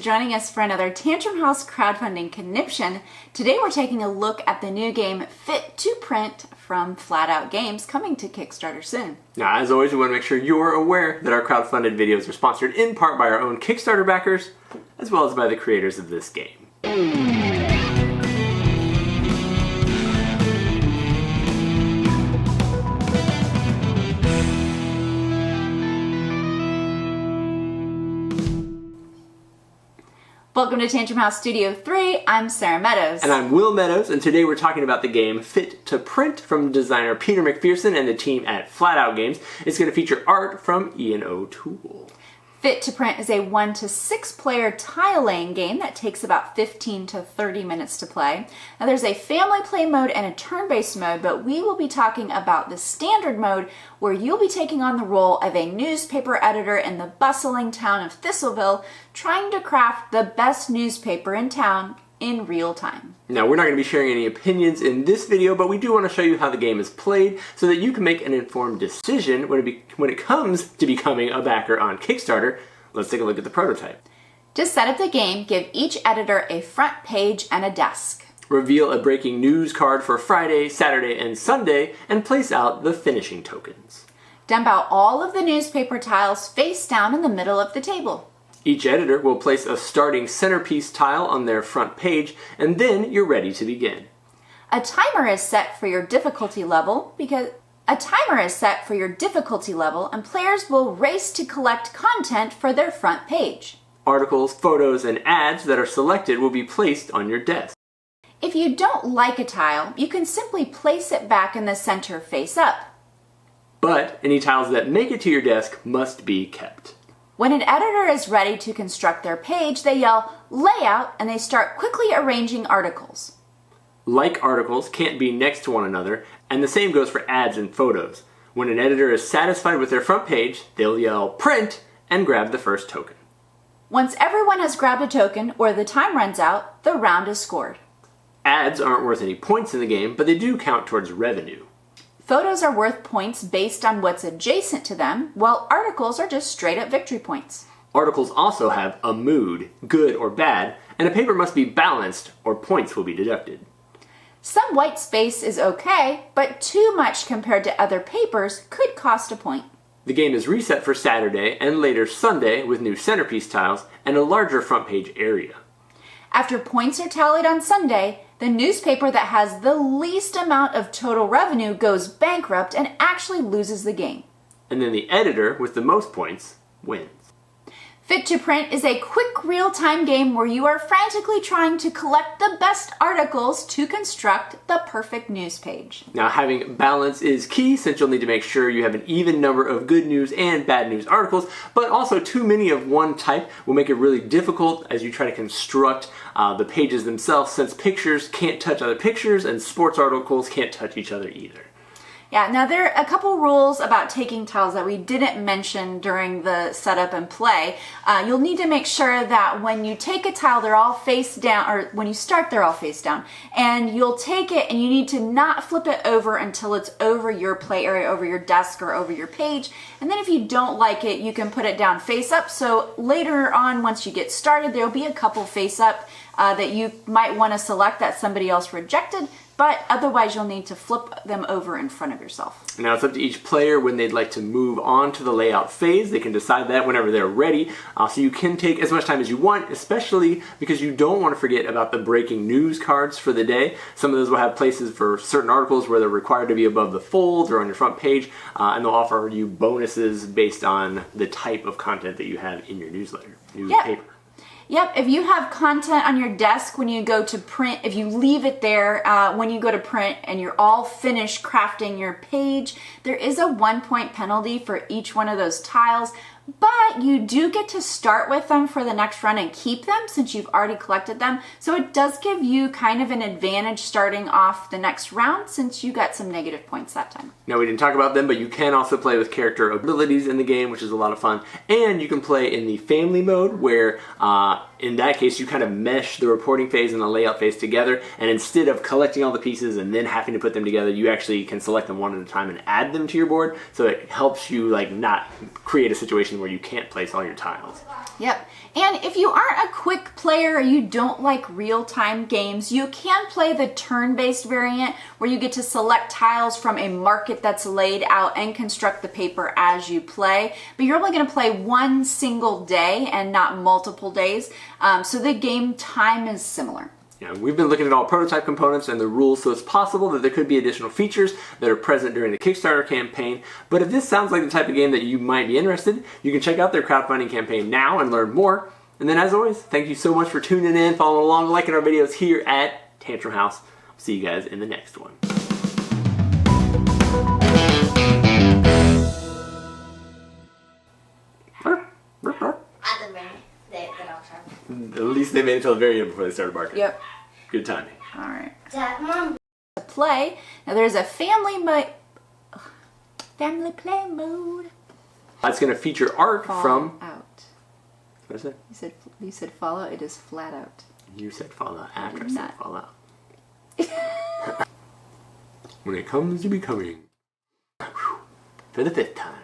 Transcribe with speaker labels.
Speaker 1: Joining us for another Tantrum House crowdfunding conniption. Today we're taking a look at the new game Fit to Print from Flat Out Games, coming to Kickstarter soon.
Speaker 2: Now, as always, we want to make sure you're aware that our crowdfunded videos are sponsored in part by our own Kickstarter backers, as well as by the creators of this game.
Speaker 1: Welcome to Tantrum House Studio 3. I'm Sarah Meadows.
Speaker 2: And I'm Will Meadows, and today we're talking about the game Fit to Print from designer Peter McPherson and the team at Flat Out Games. It's going to feature art from Ian O'Toole.
Speaker 1: Fit to Print is a 1 to 6 player tile laying game that takes about 15 to 30 minutes to play. Now there's a family play mode and a turn-based mode, but we will be talking about the standard mode where you'll be taking on the role of a newspaper editor in the bustling town of Thistleville, trying to craft the best newspaper in town in real time.
Speaker 2: Now, we're not going to be sharing any opinions in this video, but we do want to show you how the game is played so that you can make an informed decision when it comes to becoming a backer on Kickstarter. Let's take a look at the prototype.
Speaker 1: To set up the game, give each editor a front page and a desk.
Speaker 2: Reveal a breaking news card for Friday, Saturday, and Sunday, and place out the finishing tokens.
Speaker 1: Dump out all of the newspaper tiles face down in the middle of the table.
Speaker 2: Each editor will place a starting centerpiece tile on their front page, and then you're ready to begin.
Speaker 1: A timer is set for your difficulty level and players will race to collect content for their front page.
Speaker 2: Articles, photos, and ads that are selected will be placed on your desk.
Speaker 1: If you don't like a tile, you can simply place it back in the center face up.
Speaker 2: But any tiles that make it to your desk must be kept.
Speaker 1: When an editor is ready to construct their page, they yell layout and they start quickly arranging articles.
Speaker 2: Like articles can't be next to one another, and the same goes for ads and photos. When an editor is satisfied with their front page, they'll yell print and grab the first token.
Speaker 1: Once everyone has grabbed a token or the time runs out, the round is scored.
Speaker 2: Ads aren't worth any points in the game, but they do count towards revenue.
Speaker 1: Photos are worth points based on what's adjacent to them, while articles are just straight up victory points.
Speaker 2: Articles also have a mood, good or bad, and a paper must be balanced or points will be deducted.
Speaker 1: Some white space is okay, but too much compared to other papers could cost a point.
Speaker 2: The game is reset for Saturday and later Sunday with new centerpiece tiles and a larger front page area.
Speaker 1: After points are tallied on Sunday, the newspaper that has the least amount of total revenue goes bankrupt and actually loses the game.
Speaker 2: And then the editor with the most points wins.
Speaker 1: Fit to Print is a quick real-time game where you are frantically trying to collect the best articles to construct the perfect news page.
Speaker 2: Now, having balance is key since you'll need to make sure you have an even number of good news and bad news articles, but also too many of one type will make it really difficult as you try to construct the pages themselves, since pictures can't touch other pictures and sports articles can't touch each other either.
Speaker 1: Yeah, now there are a couple rules about taking tiles that we didn't mention during the setup and play. You'll need to make sure that when you take a tile, they're all face down, or when you start, they're all face down. And you'll take it and you need to not flip it over until it's over your play area, over your desk, or over your page. And then if you don't like it, you can put it down face up. So later on, once you get started, there'll be a couple face up that you might want to select that somebody else rejected. But otherwise you'll need to flip them over in front of yourself.
Speaker 2: Now it's up to each player when they'd like to move on to the layout phase. They can decide that whenever they're ready. So you can take as much time as you want, especially because you don't want to forget about the breaking news cards for the day. Some of those will have places for certain articles where they're required to be above the fold or on your front page, and they'll offer you bonuses based on the type of content that you have in your newsletter, newspaper.
Speaker 1: Yep, if you have content on your desk when you go to print, if you leave it there when you go to print and you're all finished crafting your page, there is a 1-point penalty for each one of those tiles. But you do get to start with them for the next run and keep them since you've already collected them. So it does give you kind of an advantage starting off the next round since you got some negative points that time.
Speaker 2: Now, we didn't talk about them, but you can also play with character abilities in the game, which is a lot of fun. And you can play in the family mode where in that case you kind of mesh the reporting phase and the layout phase together. And instead of collecting all the pieces and then having to put them together, you actually can select them one at a time and add them to your board. So it helps you like not create a situation where you can't place all your tiles.
Speaker 1: Yep. And if you aren't a quick player or you don't like real-time games, you can play the turn-based variant where you get to select tiles from a market that's laid out and construct the paper as you play. But you're only going to play one single day and not multiple days, so the game time is similar.
Speaker 2: Yeah, we've been looking at all prototype components and the rules, so it's possible that there could be additional features that are present during the Kickstarter campaign. But if this sounds like the type of game that you might be interested in, you can check out their crowdfunding campaign now and learn more. And then as always, thank you so much for tuning in, following along, liking our videos here at Tantrum House. See you guys in the next one. At least they made it till the very end before they started barking.
Speaker 1: Yep.
Speaker 2: Good timing.
Speaker 1: All right.
Speaker 3: Dad, Mom.
Speaker 1: To play. Now there's a family play mode.
Speaker 2: It's going to feature art from...
Speaker 1: Out.
Speaker 2: What did I say?
Speaker 1: You said Fallout. It is flat out.
Speaker 2: You said Fallout after I
Speaker 1: did
Speaker 2: said
Speaker 1: not.
Speaker 2: Fallout. When it comes to becoming... For the 5th time.